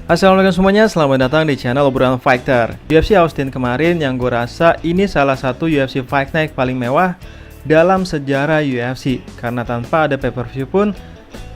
Assalamualaikum semuanya, selamat datang di channel obrolan fighter. UFC Austin kemarin yang gue rasa ini salah satu UFC Fight Night paling mewah dalam sejarah UFC. Karena tanpa ada pay-per-view pun,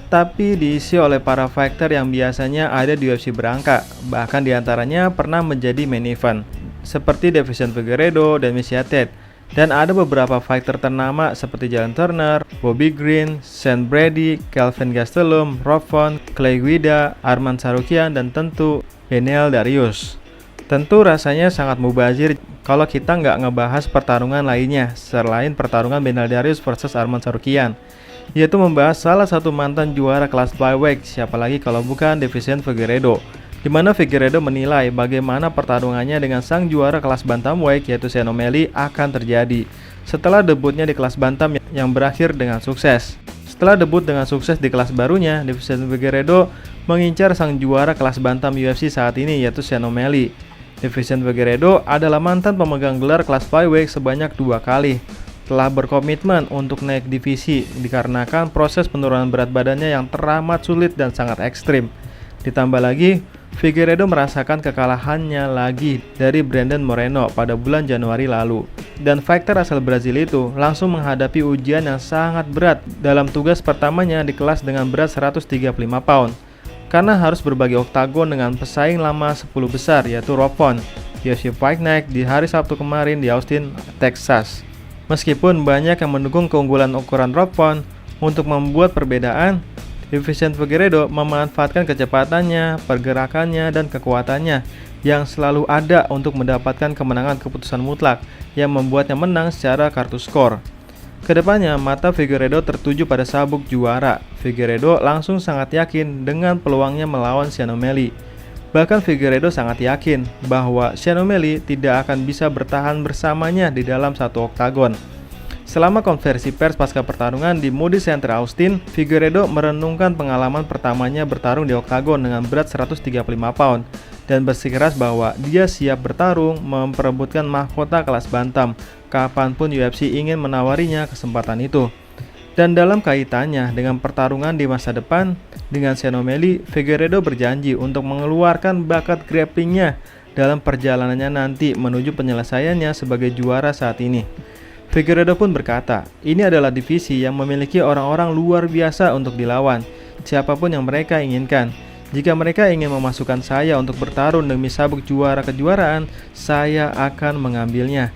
tapi diisi oleh para fighter yang biasanya ada di UFC berangka. Bahkan diantaranya pernah menjadi main event, seperti Deiveson Figueiredo dan Miesha Tate. Dan ada beberapa fighter ternama seperti Jalin Turner, Bobby Green, Sean Brady, Kelvin Gastelum, Rob Font, Clay Guida, Arman Tsarukyan, dan tentu Beneil Dariush. Tentu rasanya sangat mubazir kalau kita nggak ngebahas pertarungan lainnya selain pertarungan Beneil Dariush versus Arman Tsarukyan, yaitu membahas salah satu mantan juara kelas flyweight, siapa lagi kalau bukan Deiveson Figueiredo, di mana Figueiredo menilai bagaimana pertarungannya dengan sang juara kelas bantamweight yaitu Sean O'Malley akan terjadi setelah debutnya di kelas bantam yang berakhir dengan sukses. Setelah debut dengan sukses di kelas barunya, Deiveson Figueiredo mengincar sang juara kelas bantam UFC saat ini yaitu Sean O'Malley. Deiveson Figueiredo adalah mantan pemegang gelar kelas flyweight sebanyak 2 kali. Telah berkomitmen untuk naik divisi dikarenakan proses penurunan berat badannya yang teramat sulit dan sangat ekstrim. Ditambah lagi, Figueiredo merasakan kekalahannya lagi dari Brandon Moreno pada bulan Januari lalu. Dan fighter asal Brazil itu langsung menghadapi ujian yang sangat berat dalam tugas pertamanya di kelas dengan berat 135 pound. Karena harus berbagi oktagon dengan pesaing lama 10 besar yaitu Rob Font, UFC Fight Night di hari Sabtu kemarin di Austin, Texas. Meskipun banyak yang mendukung keunggulan ukuran Rob Font untuk membuat perbedaan, Deiveson Figueiredo memanfaatkan kecepatannya, pergerakannya, dan kekuatannya yang selalu ada untuk mendapatkan kemenangan keputusan mutlak yang membuatnya menang secara kartu skor. Kedepannya, mata Figueiredo tertuju pada sabuk juara. Figueiredo langsung sangat yakin dengan peluangnya melawan Sean O'Malley. Bahkan Figueiredo sangat yakin bahwa Sean O'Malley tidak akan bisa bertahan bersamanya di dalam satu oktagon. Selama konversi pers pasca pertarungan di Moody Center Austin, Figueiredo merenungkan pengalaman pertamanya bertarung di oktagon dengan berat 135 pound dan bersikeras bahwa dia siap bertarung memperebutkan mahkota kelas bantam kapanpun UFC ingin menawarinya kesempatan itu. Dan dalam kaitannya dengan pertarungan di masa depan dengan Sean O'Malley, Figueiredo berjanji untuk mengeluarkan bakat grapplingnya dalam perjalanannya nanti menuju penyelesaiannya sebagai juara saat ini. Figueiredo pun berkata, ini adalah divisi yang memiliki orang-orang luar biasa untuk dilawan, siapapun yang mereka inginkan. Jika mereka ingin memasukkan saya untuk bertarung demi sabuk juara kejuaraan, saya akan mengambilnya.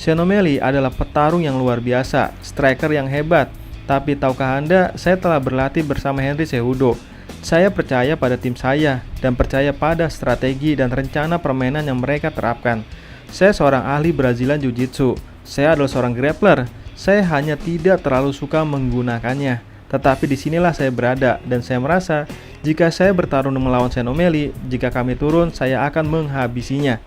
Sean O'Malley adalah petarung yang luar biasa, striker yang hebat. Tapi tahukah Anda, saya telah berlatih bersama Henry Cejudo. Saya percaya pada tim saya dan percaya pada strategi dan rencana permainan yang mereka terapkan. Saya seorang ahli Brazilian Jiu-Jitsu. Saya adalah seorang grappler. Saya hanya tidak terlalu suka menggunakannya. Tetapi disinilah saya berada dan saya merasa jika saya bertarung melawan Sean O'Malley, jika kami turun, saya akan menghabisinya.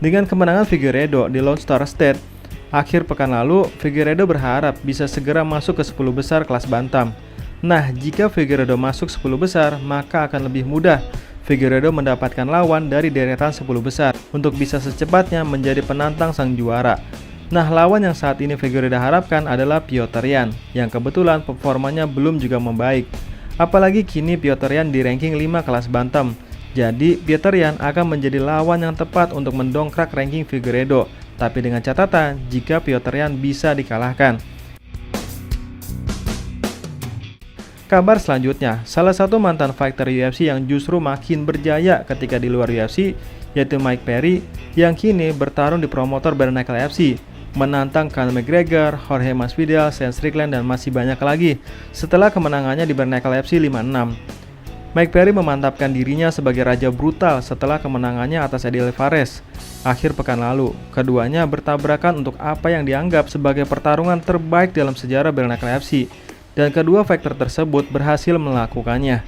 Dengan kemenangan Figueiredo di Lone Star State akhir pekan lalu, Figueiredo berharap bisa segera masuk ke 10 besar kelas bantam. Nah, jika Figueiredo masuk 10 besar, maka akan lebih mudah Figueiredo mendapatkan lawan dari deretan 10 besar untuk bisa secepatnya menjadi penantang sang juara. Nah, lawan yang saat ini Figueiredo harapkan adalah Petr Yan, yang kebetulan performanya belum juga membaik. Apalagi kini Petr Yan di ranking 5 kelas bantam. Jadi, Petr Yan akan menjadi lawan yang tepat untuk mendongkrak ranking Figueiredo. Tapi dengan catatan, jika Petr Yan bisa dikalahkan. Kabar selanjutnya, salah satu mantan fighter UFC yang justru makin berjaya ketika di luar UFC, yaitu Mike Perry, yang kini bertarung di promotor Bare Knuckle FC, menantang Conor McGregor, Jorge Masvidal, Sean Strickland, dan masih banyak lagi setelah kemenangannya di Bare Knuckle FC 5-6. Mike Perry memantapkan dirinya sebagai raja brutal setelah kemenangannya atas Eddie Alvarez akhir pekan lalu. Keduanya bertabrakan untuk apa yang dianggap sebagai pertarungan terbaik dalam sejarah Bare Knuckle FC, dan kedua fighter tersebut berhasil melakukannya.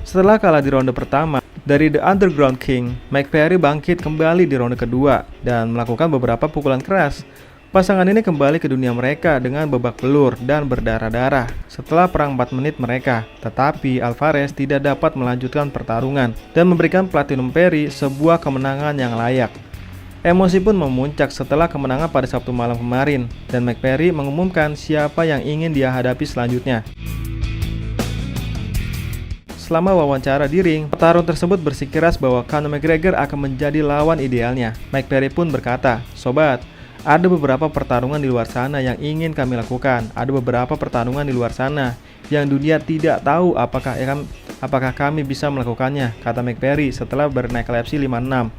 Setelah kalah di ronde pertama dari The Underground King, Mike Perry bangkit kembali di ronde kedua dan melakukan beberapa pukulan keras. Pasangan ini kembali ke dunia mereka dengan babak belur dan berdarah-darah setelah perang 4 menit mereka. Tetapi Alvarez tidak dapat melanjutkan pertarungan dan memberikan Platinum Perry sebuah kemenangan yang layak. Emosi pun memuncak setelah kemenangan pada Sabtu malam kemarin, dan Mike Perry mengumumkan siapa yang ingin dia hadapi selanjutnya. selama wawancara di ring, petarung tersebut bersikeras bahwa Conor McGregor akan menjadi lawan idealnya. Mike Perry pun berkata, "Sobat, ada beberapa pertarungan di luar sana yang ingin kami lakukan. Ada beberapa pertarungan di luar sana yang dunia tidak tahu apakah kami bisa melakukannya," kata Mike Perry setelah bernaik ke UFC 56.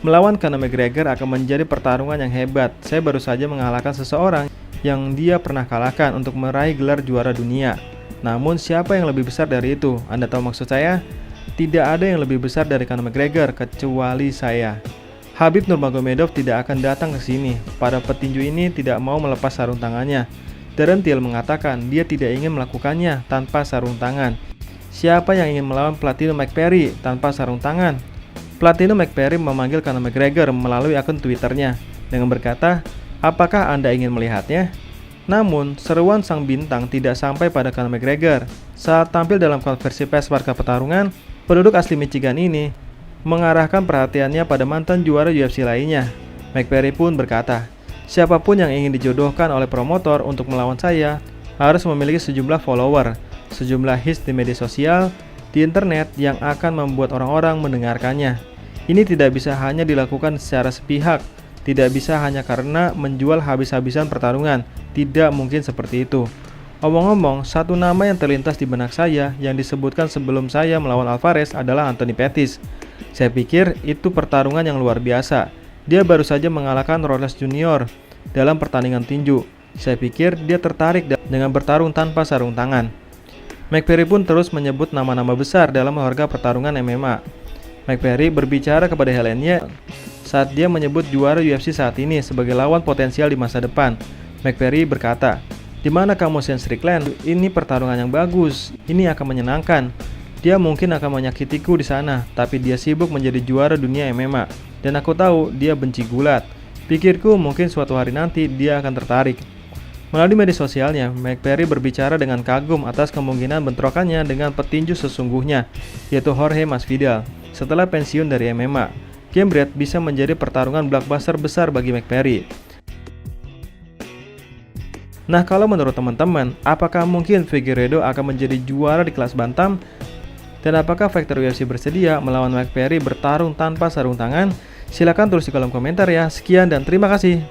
"Melawan Conor McGregor akan menjadi pertarungan yang hebat. Saya baru saja mengalahkan seseorang yang dia pernah kalahkan untuk meraih gelar juara dunia. Namun siapa yang lebih besar dari itu? Anda tahu maksud saya? Tidak ada yang lebih besar dari Conor McGregor kecuali saya. Khabib Nurmagomedov tidak akan datang ke sini. Para petinju ini tidak mau melepas sarung tangannya." Darren Till mengatakan dia tidak ingin melakukannya tanpa sarung tangan. Siapa yang ingin melawan Platino Mike Perry tanpa sarung tangan? Platino Mike Perry memanggil Conor McGregor melalui akun Twitternya dengan berkata, "Apakah Anda ingin melihatnya?" Namun, seruan sang bintang tidak sampai pada Conor McGregor. Saat tampil dalam konversi pers pasca pertarungan, penduduk asli Michigan ini mengarahkan perhatiannya pada mantan juara UFC lainnya. Mike Perry pun berkata, "Siapapun yang ingin dijodohkan oleh promotor untuk melawan saya harus memiliki sejumlah follower, sejumlah hits di media sosial, di internet yang akan membuat orang-orang mendengarkannya. Ini tidak bisa hanya dilakukan secara sepihak, tidak bisa hanya karena menjual habis-habisan pertarungan. Tidak mungkin seperti itu. Omong-omong, satu nama yang terlintas di benak saya yang disebutkan sebelum saya melawan Alvarez adalah Anthony Pettis. Saya pikir itu pertarungan yang luar biasa. Dia baru saja mengalahkan Rolls Jr. dalam pertandingan tinju. Saya pikir dia tertarik dengan bertarung tanpa sarung tangan." Mike Perry pun terus menyebut nama-nama besar dalam olahraga pertarungan MMA. Mike Perry berbicara kepada Helenia saat dia menyebut juara UFC saat ini sebagai lawan potensial di masa depan. Mike Perry berkata, "Di mana kamu Sean Strickland? Ini pertarungan yang bagus. Ini akan menyenangkan. Dia mungkin akan menyakitiku di sana, tapi dia sibuk menjadi juara dunia MMA. Dan aku tahu dia benci gulat. Pikirku mungkin suatu hari nanti dia akan tertarik." Melalui media sosialnya, Mike Perry berbicara dengan kagum atas kemungkinan bentrokannya dengan petinju sesungguhnya, yaitu Jorge Masvidal, setelah pensiun dari MMA. Gambit bisa menjadi pertarungan blockbuster besar bagi Mike Perry. Nah, kalau menurut teman-teman, apakah mungkin Figueiredo akan menjadi juara di kelas bantam? Dan apakah Fighter UFC bersedia melawan Mike Perry bertarung tanpa sarung tangan? Silahkan tulis di kolom komentar ya. Sekian dan terima kasih.